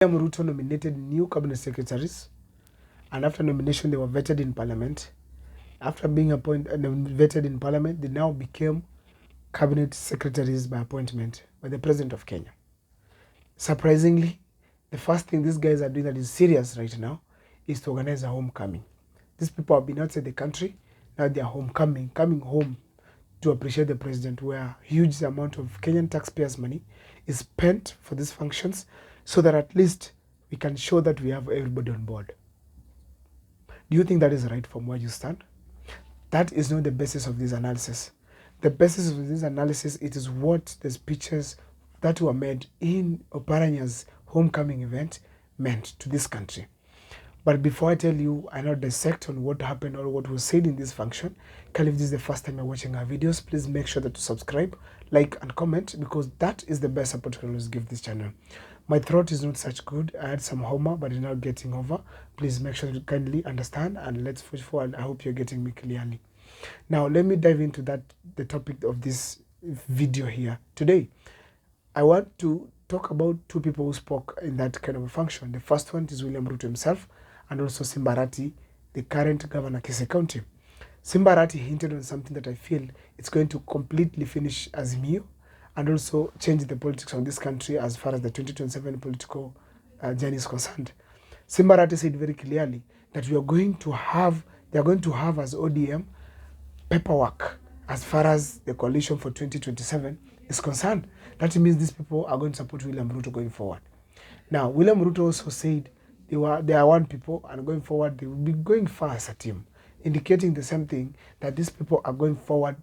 William Ruto nominated new cabinet secretaries, and after nomination, they were vetted in parliament. After being vetted in parliament, they now became cabinet secretaries by appointment by the president of Kenya. Surprisingly, the first thing these guys are doing that is serious right now is to organize a homecoming. These people have been outside the country, now they are coming home to appreciate the president, where a huge amount of Kenyan taxpayers' money is spent for these functions, so that at least we can show that we have everybody on board. Do you think that is right from where you stand? That is not the basis of this analysis. The basis of this analysis, it is what the speeches that were made in OPARANYA's homecoming event meant to this country. But before I tell you, I not dissect on what happened or what was said in this function, if this is the first time you're watching our videos, please make sure that to subscribe, like, and comment, because that is the best support you can always give this channel. My throat is not such good. I had some humor, but it's now getting over. Please make sure to kindly understand, and let's push forward. I hope you're getting me clearly. Now, let me dive into the topic of this video here. Today, I want to talk about two people who spoke in that kind of a function. The first one is William Ruto himself, and also Simba Arati, the current governor of Kisii County. Simba Arati hinted on something that I feel it's going to completely finish Azimio and also change the politics of this country as far as the 2027 political journey is concerned. Simba Arati said very clearly that they are going to have as ODM paperwork as far as the coalition for 2027 is concerned. That means these people are going to support William Ruto going forward. Now, William Ruto also said they are one people, and going forward they will be going far as a team, indicating the same thing, that these people are going forward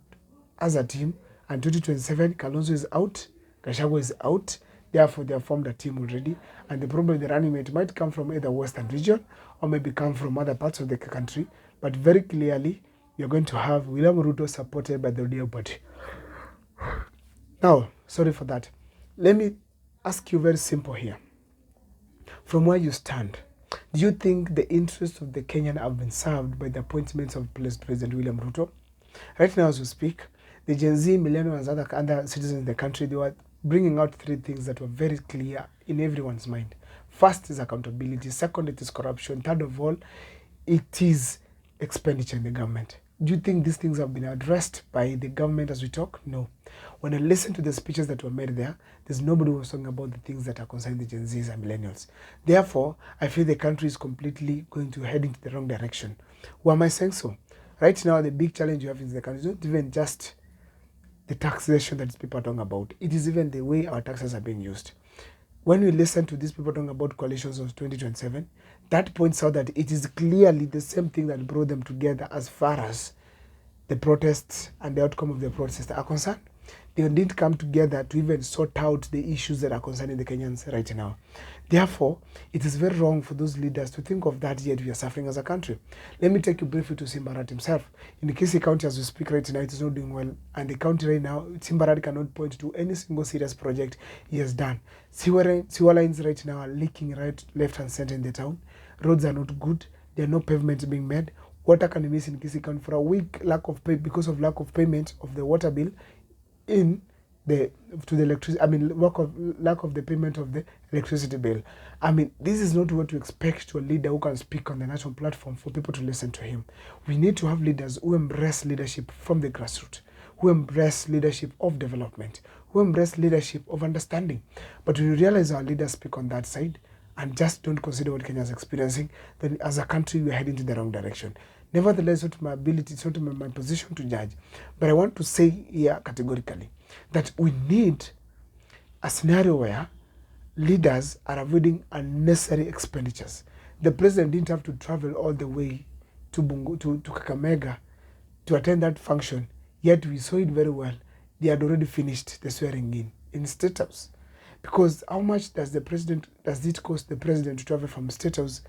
as a team, and 2027, Kalonzo is out, Gachagua is out, therefore they have formed a team already, and the problem the running mate might come from either Western region or maybe come from other parts of the country, but very clearly you're going to have William Ruto supported by the ODM party. Now, sorry for that. Let me ask you very simple here. From where you stand, do you think the interests of the Kenyan have been served by the appointments of President William Ruto? Right now as we speak, the Gen Z, millennials, and other citizens in the country, they were bringing out three things that were very clear in everyone's mind. First is accountability. Second, it is corruption. Third of all, it is expenditure in the government. Do you think these things have been addressed by the government as we talk? No. When I listen to the speeches that were made there's nobody who was talking about the things that are concerning the Gen Zs and millennials. Therefore, I feel the country is completely going to head into the wrong direction. Why am I saying so? Right now, the big challenge you have in the country is not even just the taxation that people are talking about. It is even the way our taxes are being used. When we listen to these people talking about coalitions of 2027, that points out that it is clearly the same thing that brought them together as far as the protests and the outcome of the protests are concerned. They didn't come together to even sort out the issues that are concerning the Kenyans right now. Therefore, it is very wrong for those leaders to think of that, yet we are suffering as a country. Let me take you briefly to Simba Arati himself. In the Kisii County, as we speak right now, it is not doing well. And the county right now, Simba Arati cannot point to any single serious project he has done. Sewer lines right now are leaking right, left, and center in the town. Roads are not good. There are no pavements being made. Water can be missing in Kisii County for a week because of lack of payment of the water bill to the electricity. I mean, lack of the payment of the electricity bill. I mean, this is not what you expect to a leader who can speak on the national platform for people to listen to him. We need to have leaders who embrace leadership from the grassroots, who embrace leadership of development, who embrace leadership of understanding. But when you realize our leaders speak on that side and just don't consider what Kenya is experiencing, then as a country we are heading in the wrong direction. Nevertheless, it's not my ability, it's not my position to judge. But I want to say here categorically that we need a scenario where leaders are avoiding unnecessary expenditures. The president didn't have to travel all the way to Kakamega to attend that function, yet we saw it very well. They had already finished the swearing in State House. Because how much does it cost the president to travel from State House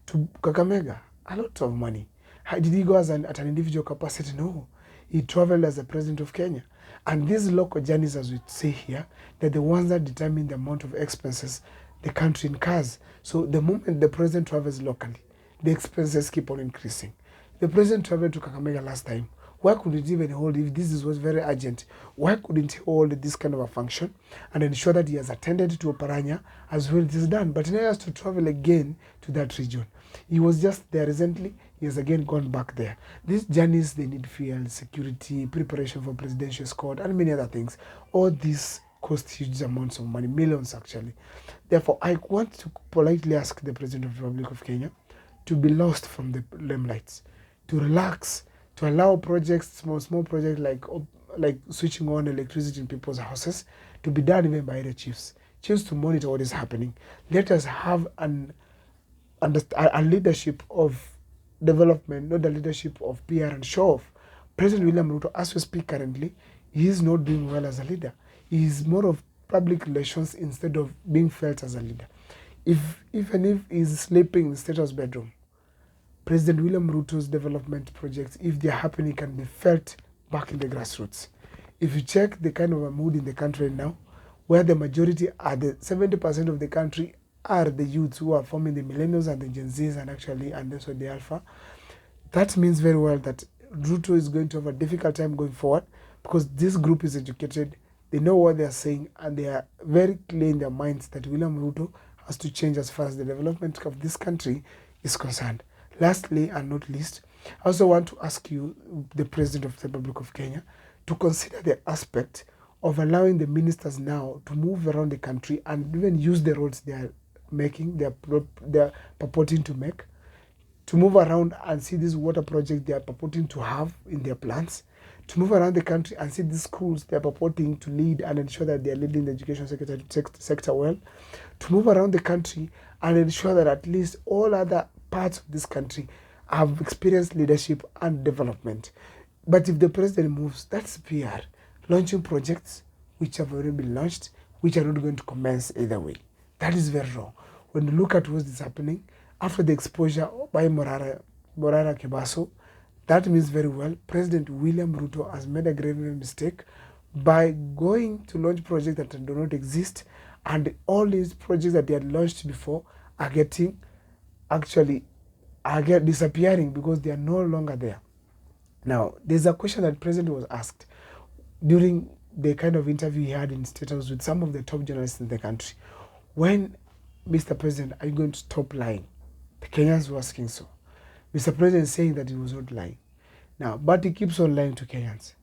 to Kakamega? A lot of money. Did he go at an individual capacity? No. He traveled as the president of Kenya. And these local journeys, as we say here, they're the ones that determine the amount of expenses the country incurs. So the moment the president travels locally, the expenses keep on increasing. The president traveled to Kakamega last time. Why couldn't he even hold, if this was very urgent, why couldn't he hold this kind of a function and ensure that he has attended to Oparanya as well it is done? But now he has to travel again to that region. He was just there recently. He has again gone back there. These journeys, they need fuel, security, preparation for presidential escort, and many other things. All these cost huge amounts of money, millions actually. Therefore, I want to politely ask the President of the Republic of Kenya to be lost from the limelights, to relax, to allow projects, small projects like switching on electricity in people's houses, to be done even by the chiefs to monitor what is happening. Let us have a leadership of development, not the leadership of PR and show off. President William Ruto, as we speak currently, he is not doing well as a leader. He is more of public relations instead of being felt as a leader. Even if he's sleeping in the State House bedroom, President William Ruto's development projects, if they're happening, can be felt back in the grassroots. If you check the kind of a mood in the country now, where the majority are, the 70% of the country are the youths who are forming the millennials and the Gen Zs and also the Alpha, that means very well that Ruto is going to have a difficult time going forward, because this group is educated, they know what they are saying, and they are very clear in their minds that William Ruto has to change as far as the development of this country is concerned. Lastly and not least, I also want to ask you, the President of the Republic of Kenya, to consider the aspect of allowing the ministers now to move around the country and even use the roads they are making, they are purporting to make, to move around and see these water projects they are purporting to have in their plans, to move around the country and see these schools they are purporting to lead and ensure that they are leading the education sector well, to move around the country and ensure that at least all other parts of this country have experienced leadership and development. But if the president moves, that's PR, launching projects which have already been launched, which are not going to commence either way. That is very wrong. When you look at what is happening, after the exposure by Morara Kebaso, that means very well President William Ruto has made a grave mistake by going to launch projects that do not exist, and all these projects that they had launched before are disappearing because they are no longer there. Now, there's a question that President was asked during the kind of interview he had in State House with some of the top journalists in the country. When, Mr. President, are you going to stop lying? The Kenyans were asking so. Mr. President is saying that he was not lying. Now, but he keeps on lying to Kenyans.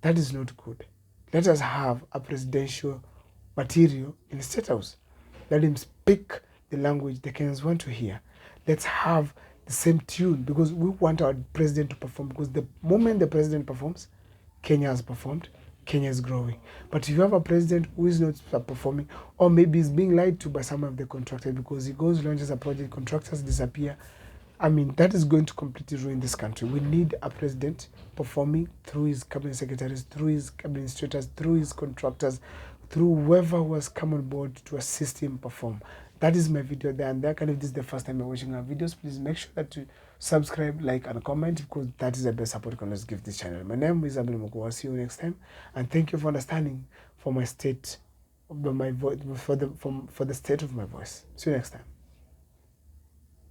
That is not good. Let us have a presidential material in the State House. Let him speak the language the Kenyans want to hear. Let's have the same tune, because we want our president to perform, because the moment the president performs, Kenya has performed, Kenya is growing. But if you have a president who is not performing, or maybe is being lied to by some of the contractors because he goes, launches a project, contractors disappear, I mean, that is going to completely ruin this country. We need a president performing through his cabinet secretaries, through his administrators, through his contractors, through whoever who has come on board to assist him perform. That is my video there and there. And if this is the first time you're watching our videos, please make sure that you subscribe, like, and comment, because that is the best support you can give this channel. My name is Abdul Moko. I'll see you next time, and thank you for understanding for my state, for the state of my voice. See you next time.